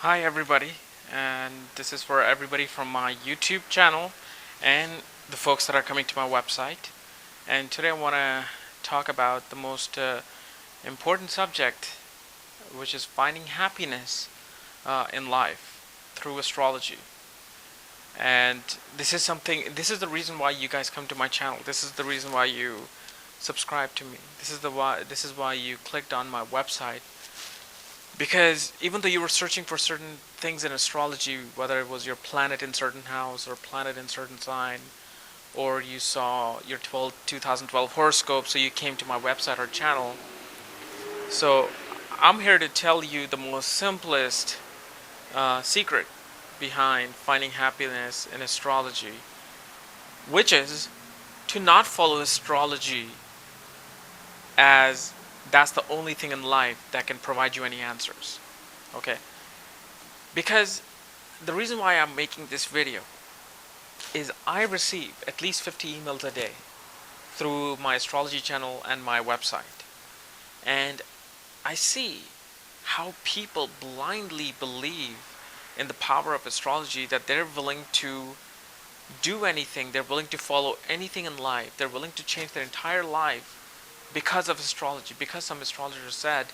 Hi everybody, and this is for everybody from my YouTube channel and the folks that are coming to my website. And today I want to talk about the most important subject, which is finding happiness in life through astrology. And this is the reason why you guys come to my channel. This is the reason why you subscribe to me. This is why you clicked on my website. Because even though you were searching for certain things in astrology, whether it was your planet in certain house or planet in certain sign, or you saw your 2012 horoscope, so you came to my website or channel. So I'm here to tell you the most simplest secret behind finding happiness in astrology, which is to not follow astrology as that's the only thing in life that can provide you any answers. Okay? Because the reason why I'm making this video is I receive at least 50 emails a day through my astrology channel and my website. And I see how people blindly believe in the power of astrology, that they're willing to do anything, they're willing to follow anything in life, they're willing to change their entire life because of astrology, because some astrologers said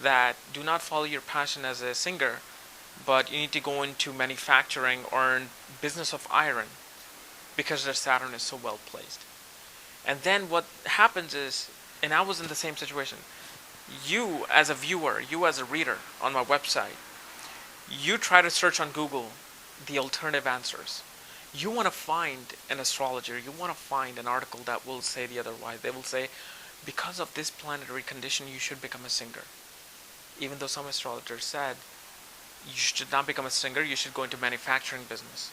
that do not follow your passion as a singer, but you need to go into manufacturing or in business of iron because their Saturn is so well placed. And then what happens is, and I was in the same situation, you as a viewer, you as a reader on my website, you try to search on Google the alternative answers. You want to find an astrologer, you want to find an article that will say the otherwise. They will say, because of this planetary condition, you should become a singer. Even though some astrologers said, you should not become a singer, you should go into manufacturing business.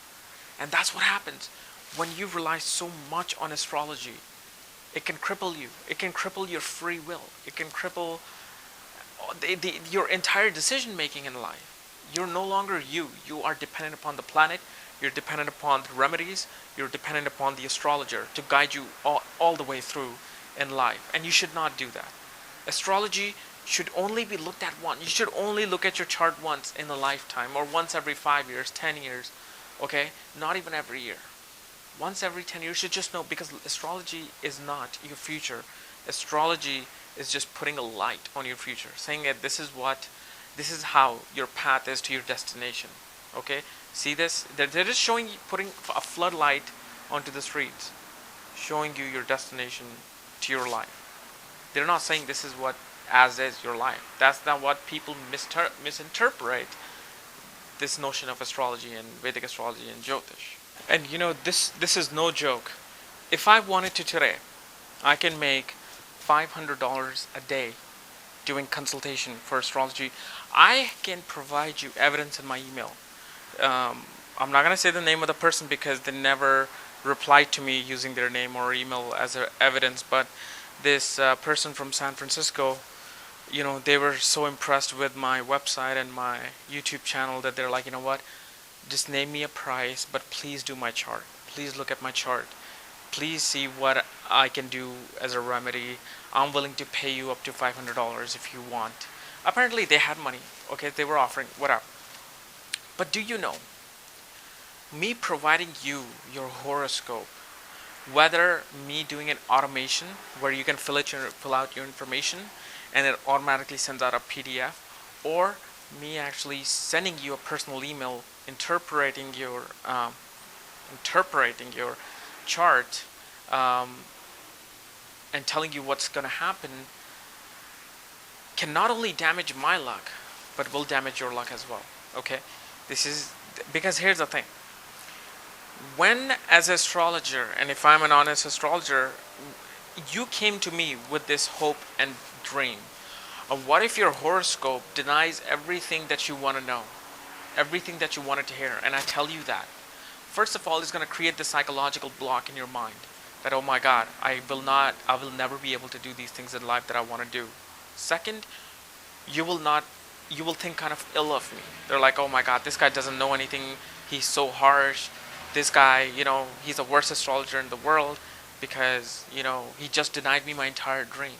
And that's what happens when you rely so much on astrology. It can cripple you. It can cripple your free will. It can cripple your entire decision making in life. You're no longer you. You are dependent upon the planet. You're dependent upon the remedies. You're dependent upon the astrologer to guide you all the way through in life. And you should not do that. Astrology should only be looked at once. You should only look at your chart once in a lifetime, or once every 5 years, 10 years, okay? Not even every year. Once every 10 years, you should just know, because astrology is not your future. Astrology is just putting a light on your future, saying that this is how your path is to your destination, okay? See this? They're just showing you, putting a floodlight onto the streets, showing you your destination to your life. They're not saying this is what as is your life. That's not what people misinterpret this notion of astrology and Vedic astrology and Jyotish. And this is no joke. If I wanted to today, I can make $500 a day doing consultation for astrology. I can provide you evidence in my email. I'm not gonna say the name of the person because they never replied to me using their name or email as evidence. But this person from San Francisco, they were so impressed with my website and my YouTube channel that they're like, you know what, just name me a price, but please do my chart. Please look at my chart. Please see what I can do as a remedy. I'm willing to pay you up to $500 if you want. Apparently they had money. Okay, they were offering whatever. But do you know, me providing you your horoscope, whether me doing an automation where you can fill out your information and it automatically sends out a PDF, or me actually sending you a personal email interpreting your chart, and telling you what's going to happen, can not only damage my luck but will damage your luck as well. Okay, this is because here's the thing. When as an astrologer, and if I'm an honest astrologer, you came to me with this hope and dream of what if your horoscope denies everything that you want to know, everything that you wanted to hear, and I tell you that. First of all, it's going to create the psychological block in your mind that, oh my God, I will never be able to do these things in life that I want to do. Second, you will think kind of ill of me. They're like, oh my God, this guy doesn't know anything. He's so harsh. This guy, he's the worst astrologer in the world because, he just denied me my entire dream.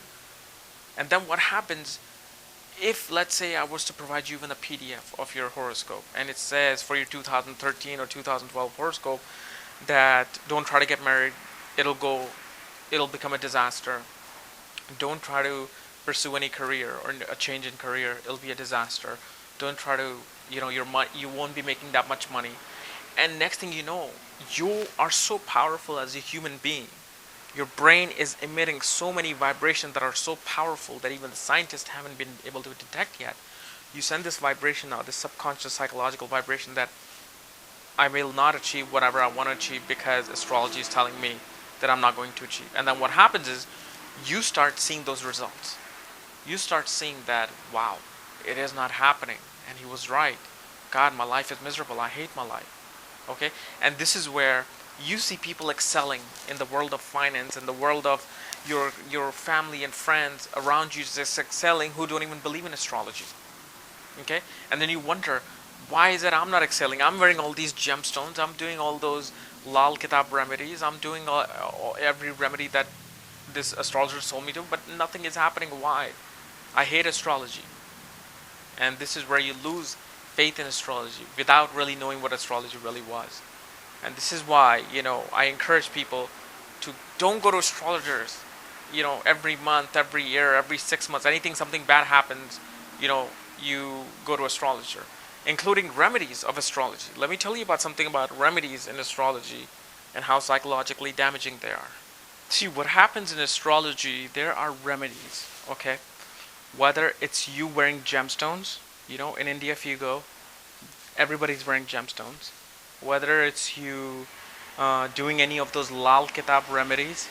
And then what happens If, let's say, I was to provide you even a PDF of your horoscope, and it says for your 2013 or 2012 horoscope that don't try to get married, it'll go, it'll become a disaster. Don't try to pursue any career or a change in career, it'll be a disaster. Don't try to, you won't be making that much money. And next thing you know, you are so powerful as a human being. Your brain is emitting so many vibrations that are so powerful that even the scientists haven't been able to detect yet. You send this vibration out, this subconscious psychological vibration, that I will not achieve whatever I want to achieve because astrology is telling me that I'm not going to achieve. And then what happens is you start seeing those results. You start seeing that, wow, it is not happening. And he was right. God, my life is miserable. I hate my life. Okay? And this is where you see people excelling in the world of finance, in the world of your family and friends around you just excelling who don't even believe in astrology. Okay? And then you wonder, why is it I'm not excelling? I'm wearing all these gemstones. I'm doing all those Lal Kitab remedies. I'm doing every remedy that this astrologer told me to, but nothing is happening. Why? I hate astrology. And this is where you lose faith in astrology without really knowing what astrology really was. And this is why, I encourage people to don't go to astrologers, every month, every year, every 6 months, something bad happens, you go to astrologer, including remedies of astrology. Let me tell you about something about remedies in astrology and how psychologically damaging they are. See, what happens in astrology, there are remedies, okay? Whether it's you wearing gemstones, in India if you go, everybody's wearing gemstones. Whether it's you doing any of those Lal Kitab remedies,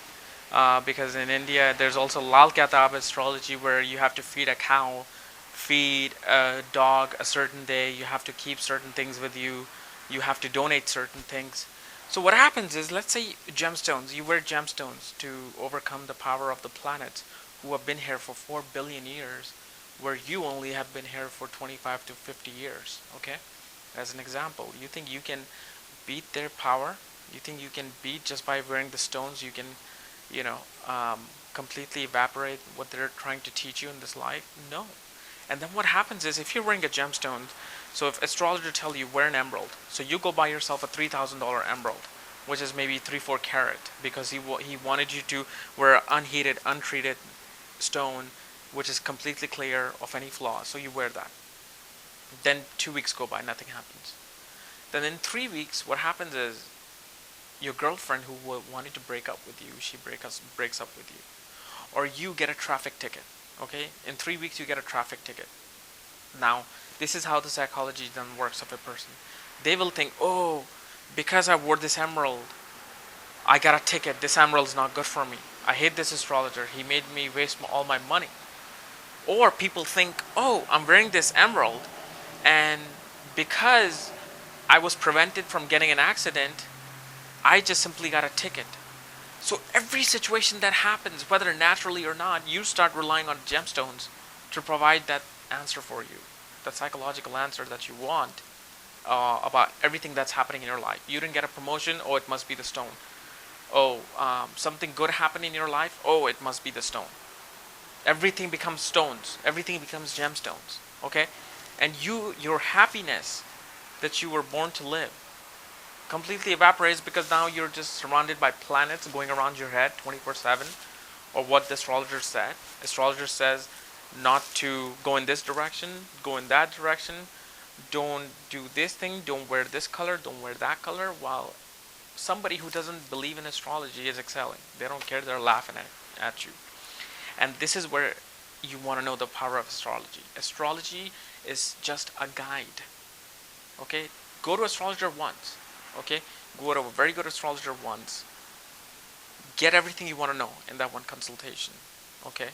because in India there's also Lal Kitab astrology where you have to feed a cow, feed a dog a certain day, you have to keep certain things with you, you have to donate certain things. So what happens is, let's say gemstones, you wear gemstones to overcome the power of the planets who have been here for 4 billion years, where you only have been here for 25 to 50 years, okay? As an example, you think you can beat their power? You think you can beat just by wearing the stones? You can, completely evaporate what they're trying to teach you in this life? No. And then what happens is, if you're wearing a gemstone, so if astrologer tell you wear an emerald, so you go buy yourself a $3,000 emerald, which is maybe 3-4 carat, because he wanted you to wear an unheated, untreated stone, which is completely clear of any flaw. So you wear that. Then 2 weeks go by, nothing happens. Then in 3 weeks, what happens is your girlfriend who wanted to break up with you, she breaks up with you, or you get a traffic ticket. Okay, in 3 weeks you get a traffic ticket. Now, this is how the psychology then works of a person. They will think, oh, because I wore this emerald, I got a ticket. This emerald's not good for me. I hate this astrologer. He made me waste all my money. Or people think, oh, I'm wearing this emerald, and because I was prevented from getting an accident, I just simply got a ticket. So every situation that happens, whether naturally or not, you start relying on gemstones to provide that answer for you, that psychological answer that you want about everything that's happening in your life. You didn't get a promotion, oh, it must be the stone. Oh, something good happened in your life, oh, it must be the stone. Everything becomes stones. Everything becomes gemstones. Okay? And your happiness that you were born to live completely evaporates, because now you're just surrounded by planets going around your head 24/7, or what the astrologer said. Astrologer says not to go in this direction, go in that direction, don't do this thing, don't wear this color, don't wear that color, while somebody who doesn't believe in astrology is excelling. They don't care, they're laughing at you. And this is where you want to know the power of astrology. Astrology is just a guide. Okay? Go to astrologer once. Okay? Go to a very good astrologer once. Get everything you want to know in that one consultation. Okay?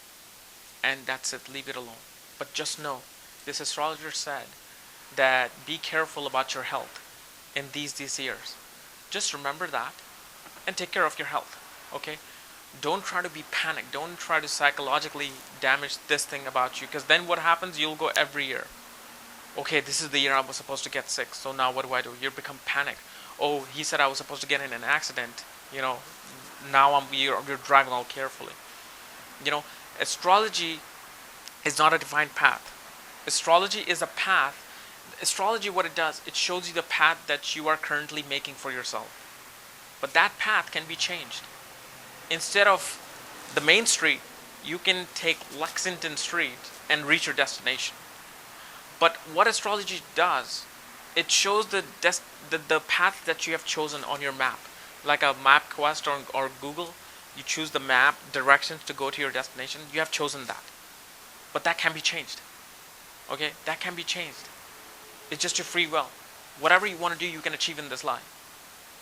And that's it. Leave it alone. But just know, this astrologer said that be careful about your health in these years. Just remember that and take care of your health. Okay? Don't try to be panicked. Don't try to psychologically damage this thing about you, because then what happens, you'll go every year. Okay, this is the year I was supposed to get sick, so now what do? You become panicked. Oh, he said I was supposed to get in an accident. Now you're driving all carefully. Astrology is not a defined path. Astrology is a path. Astrology, what it does, it shows you the path that you are currently making for yourself. But that path can be changed. Instead of the main street, you can take Lexington Street and reach your destination. But what astrology does, it shows the path that you have chosen on your map. Like a map quest or Google, you choose the map directions to go to your destination. You have chosen that. But that can be changed. Okay? That can be changed. It's just your free will. Whatever you want to do, you can achieve in this life.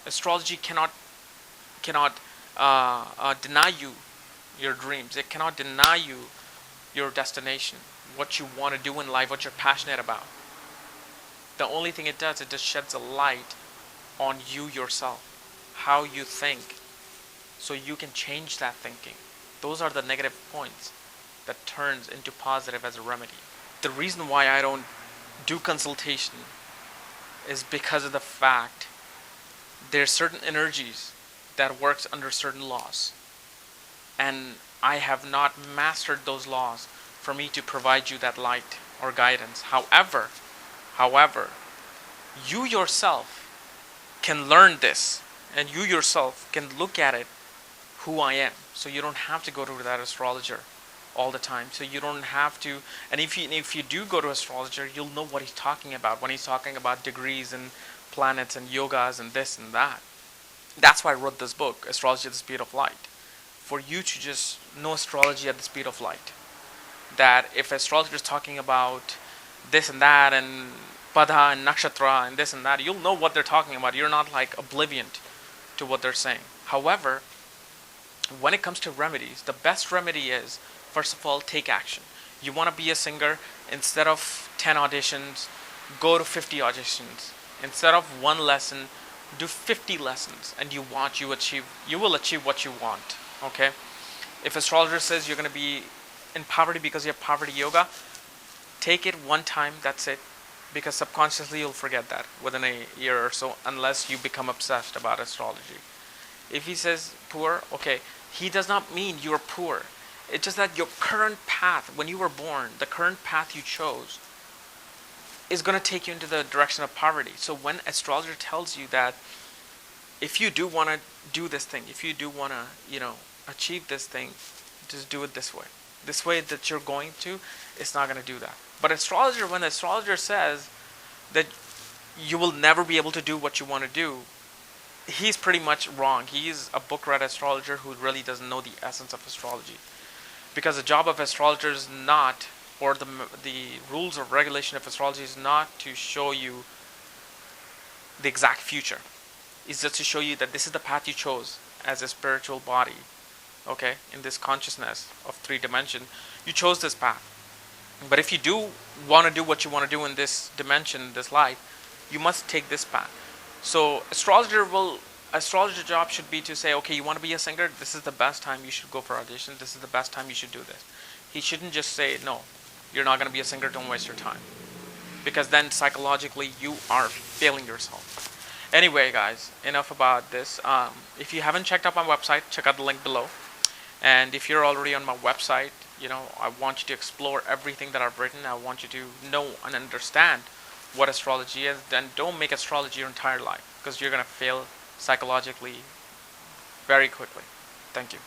Astrology cannot deny you your dreams. It cannot deny you your destination, what you want to do in life, what you're passionate about. The only thing it does, it just sheds a light on you yourself, how you think, so you can change that thinking. Those are the negative points that turns into positive as a remedy. The reason why I don't do consultation is because of the fact there's certain energies that works under certain laws, and I have not mastered those laws for me to provide you that light or guidance. However, you yourself can learn this, and you yourself can look at it who I am. So you don't have to go to that astrologer all the time. So you don't have to, and if you do go to astrologer, you'll know what he's talking about when he's talking about degrees and planets and yogas and this and that. That's why I wrote this book, Astrology at the Speed of Light, for you to just know astrology at the speed of light. That if astrologer is talking about this and that and pada and nakshatra and this and that, you'll know what they're talking about. You're not like oblivion to what they're saying. However, when it comes to remedies, the best remedy is, first of all, take action. You want to be a singer, instead of 10 auditions, go to 50 auditions. Instead of one lesson, do 50 lessons, and you will achieve what you want. Okay? If astrologer says you're going to be in poverty because you have poverty yoga, take it one time, that's it. Because subconsciously you'll forget that within a year or so, unless you become obsessed about astrology. If he says poor, okay, he does not mean you're poor. It's just that your current path, when you were born, the current path you chose is going to take you into the direction of poverty. So when astrologer tells you that if you do want to do this thing, if you do want to, achieve this thing, just do it this way. This way that you're going to, it's not going to do that. But when the astrologer says that you will never be able to do what you want to do, he's pretty much wrong. He's a book read astrologer who really doesn't know the essence of astrology. Because the job of astrologer is not, or the rules of regulation of astrology is not to show you the exact future. It's just to show you that this is the path you chose as a spiritual body. Okay, in this consciousness of 3 dimension, you chose this path. But if you do want to do what you want to do in this dimension, this life, you must take this path. So astrologer job should be to say, okay, you want to be a singer, this is the best time you should go for audition, this is the best time you should do this. He shouldn't just say, no, you're not going to be a singer, don't waste your time. Because then psychologically you are failing yourself. Anyway, guys, enough about this. If you haven't checked out my website, check out the link below. And if you're already on my website, I want you to explore everything that I've written. I want you to know and understand what astrology is. Then don't make astrology your entire life, because you're going to fail psychologically very quickly. Thank you.